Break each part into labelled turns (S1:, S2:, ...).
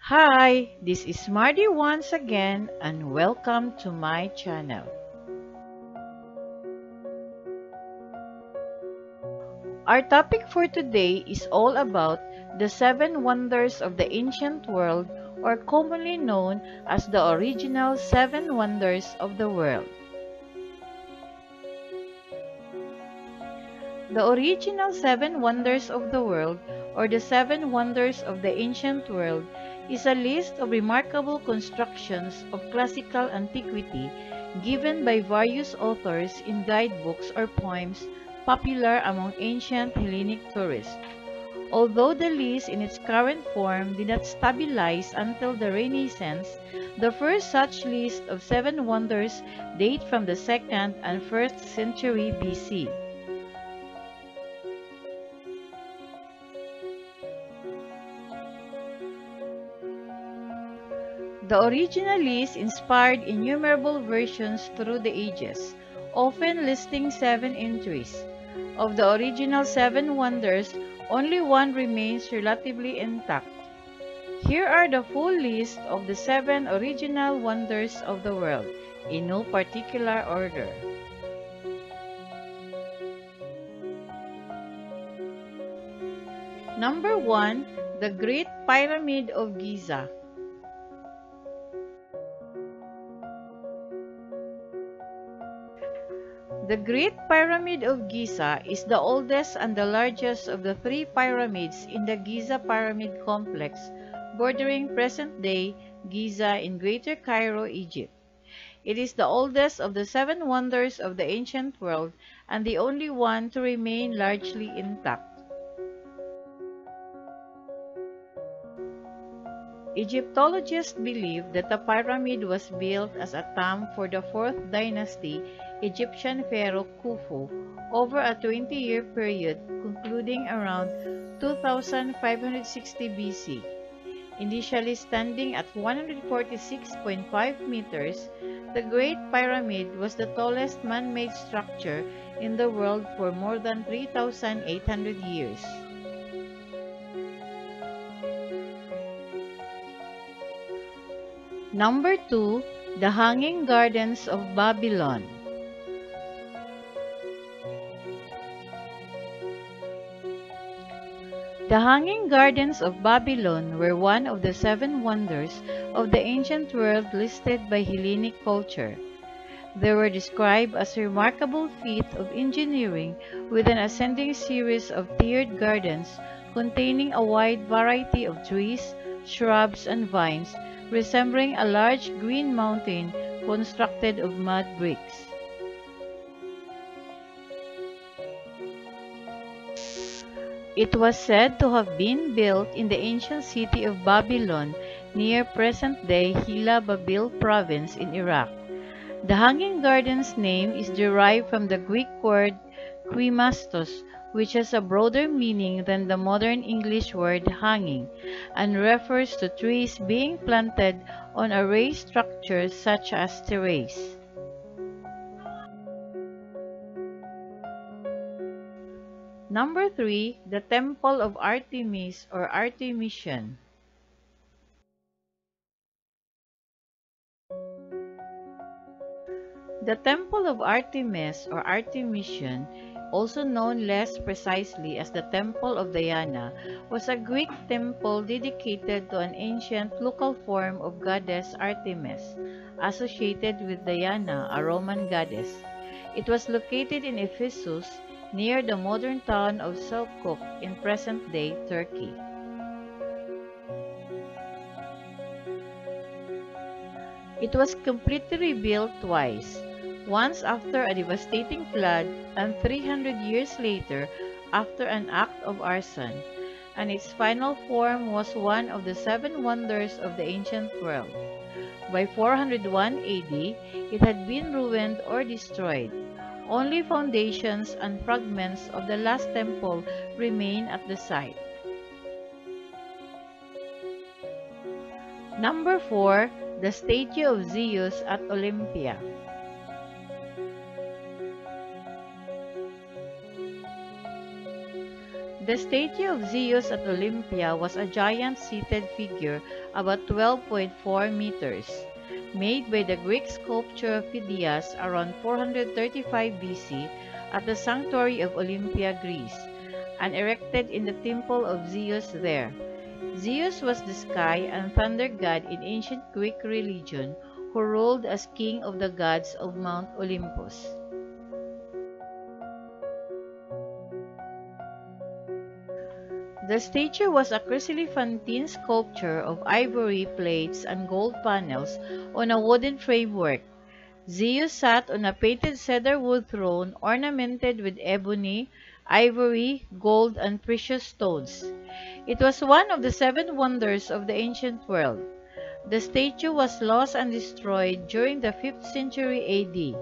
S1: Hi, this is Marty once again and welcome to my channel. Our topic for today is all about the 7 wonders of the ancient world, or commonly known as the original 7 wonders of the world. The original 7 wonders of the world, or the 7 wonders of the ancient world, is a list of remarkable constructions of classical antiquity given by various authors in guidebooks or poems popular among ancient Hellenic tourists. Although the list in its current form did not stabilize until the Renaissance, the first such list of 7 wonders date from the 2nd and 1st century BC. The original list inspired innumerable versions through the ages, often listing 7 entries. Of the original 7 wonders, only one remains relatively intact. Here are the full list of the 7 original wonders of the world, in no particular order. Number 1. The Great Pyramid of Giza. The Great Pyramid of Giza is the oldest and the largest of the 3 pyramids in the Giza Pyramid Complex, bordering present-day Giza in Greater Cairo, Egypt. It is the oldest of the 7 wonders of the ancient world and the only one to remain largely intact. Egyptologists believe that the pyramid was built as a tomb for the 4th dynasty Egyptian pharaoh Khufu over a 20-year period concluding around 2560 BC. Initially standing at 146.5 meters, the Great Pyramid was the tallest man-made structure in the world for more than 3,800 years. Number 2. The Hanging Gardens of Babylon. The Hanging Gardens of Babylon were one of the 7 wonders of the ancient world listed by Hellenic culture. They were described as a remarkable feat of engineering with an ascending series of tiered gardens containing a wide variety of trees, shrubs, and vines, resembling a large green mountain constructed of mud bricks. It was said to have been built in the ancient city of Babylon near present-day Hila Babil province in Iraq. The Hanging Gardens name is derived from the Greek word quimastos, which has a broader meaning than the modern English word hanging, and refers to trees being planted on a raised structure such as terrace. Number 3. The Temple of Artemis or Artemision. The Temple of Artemis or Artemision, also known less precisely as the Temple of Diana, was a Greek temple dedicated to an ancient local form of goddess Artemis, associated with Diana, a Roman goddess. It was located in Ephesus, near the modern town of Selçuk in present-day Turkey. It was completely rebuilt twice, once after a devastating flood and 300 years later after an act of arson, and its final form was one of the seven wonders of the ancient world. By 401 AD, it had been ruined or destroyed. Only foundations and fragments of the last temple remain at the site. Number 4. The statue of Zeus at Olympia. The statue of Zeus at Olympia was a giant seated figure about 12.4 meters, made by the Greek sculptor Phidias around 435 BC at the sanctuary of Olympia, Greece, and erected in the temple of Zeus there. Zeus was the sky and thunder god in ancient Greek religion who ruled as king of the gods of Mount Olympus. The statue was a chryselephantine sculpture of ivory plates and gold panels on a wooden framework. Zeus sat on a painted cedar wood throne ornamented with ebony, ivory, gold, and precious stones. It was one of the seven wonders of the ancient world. The statue was lost and destroyed during the 5th century AD.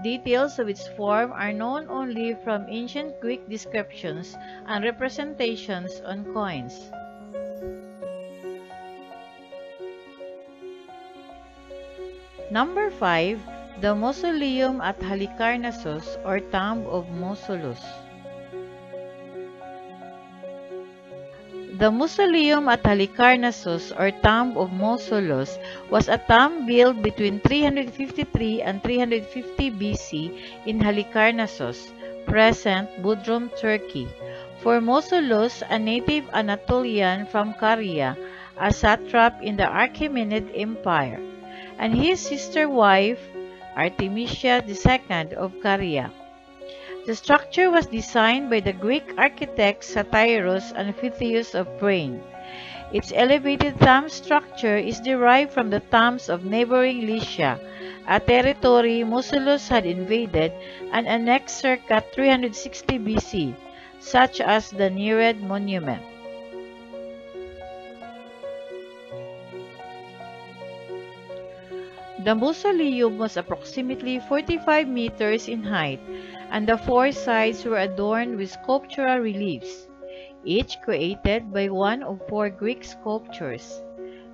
S1: Details of its form are known only from ancient Greek descriptions and representations on coins. Number 5. The Mausoleum at Halicarnassus or Tomb of Mausolus. The Mausoleum at Halicarnassus or Tomb of Mausolus was a tomb built between 353 and 350 BC in Halicarnassus, present Bodrum, Turkey, for Mausolus, a native Anatolian from Caria, a satrap in the Achaemenid Empire, and his sister wife, Artemisia II of Caria. The structure was designed by the Greek architects Satyrus and Pythius of Priene. Its elevated tomb structure is derived from the tombs of neighboring Lycia, a territory Mausolus had invaded and annexed circa 360 BC, such as the Nereid monument. The mausoleum was approximately 45 meters in height, and the four sides were adorned with sculptural reliefs, each created by one of four Greek sculptors: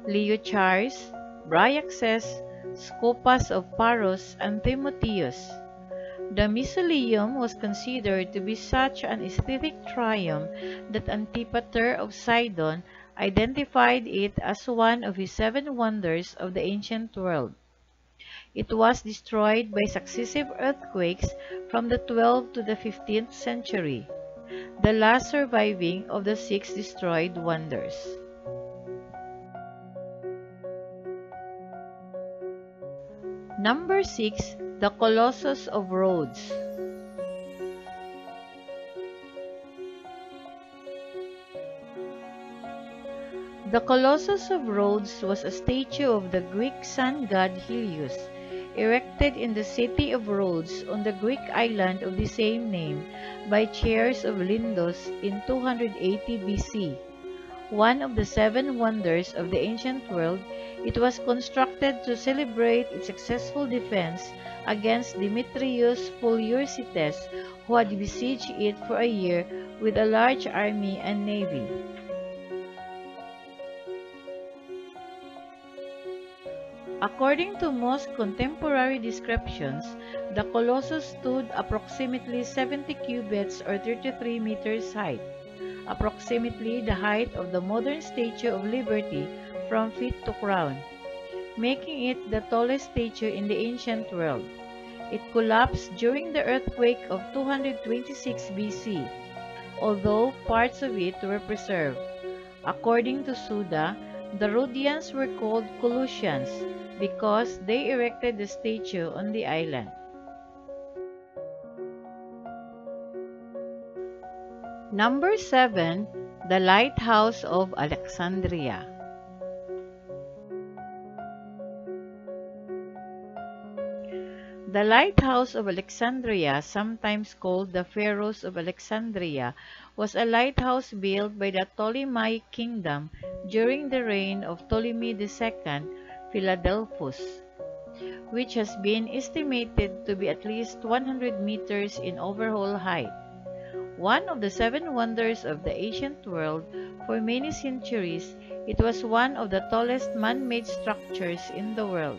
S1: Leochares, Bryaxes, Scopas of Paros, and Timotheus. The mausoleum was considered to be such an aesthetic triumph that Antipater of Sidon identified it as one of his seven wonders of the ancient world. It was destroyed by successive earthquakes from the 12th to the 15th century, the last surviving of the six destroyed wonders. Number 6. The Colossus of Rhodes. The Colossus of Rhodes was a statue of the Greek sun god Helios, erected in the city of Rhodes on the Greek island of the same name by Chares of Lindos in 280 BC. One of the seven wonders of the ancient world, it was constructed to celebrate its successful defense against Demetrius Poliorcetes, who had besieged it for a year with a large army and navy. According to most contemporary descriptions, the Colossus stood approximately 70 cubits or 33 meters height, approximately the height of the modern Statue of Liberty from feet to crown, making it the tallest statue in the ancient world. It collapsed during the earthquake of 226 BC, although parts of it were preserved. According to Suda, the Rhodians were called Colossians because they erected the statue on the island. Number 7. The Lighthouse of Alexandria. The Lighthouse of Alexandria, sometimes called the Pharos of Alexandria, was a lighthouse built by the Ptolemaic kingdom during the reign of Ptolemy II Philadelphus, which has been estimated to be at least 100 meters in overall height. One of the seven wonders of the ancient world, for many centuries, it was one of the tallest man-made structures in the world.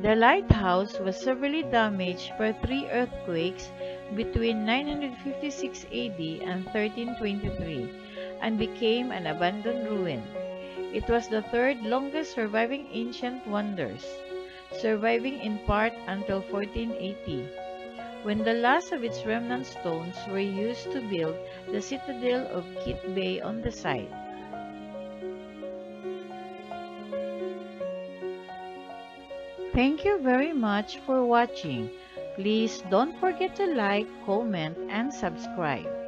S1: The lighthouse was severely damaged by three earthquakes between 956 AD and 1323 and became an abandoned ruin. It was the third longest surviving ancient wonders, surviving in part until 1480, when the last of its remnant stones were used to build the citadel of Kit Bay on the site. Thank you very much for watching. Please don't forget to like, comment, and subscribe.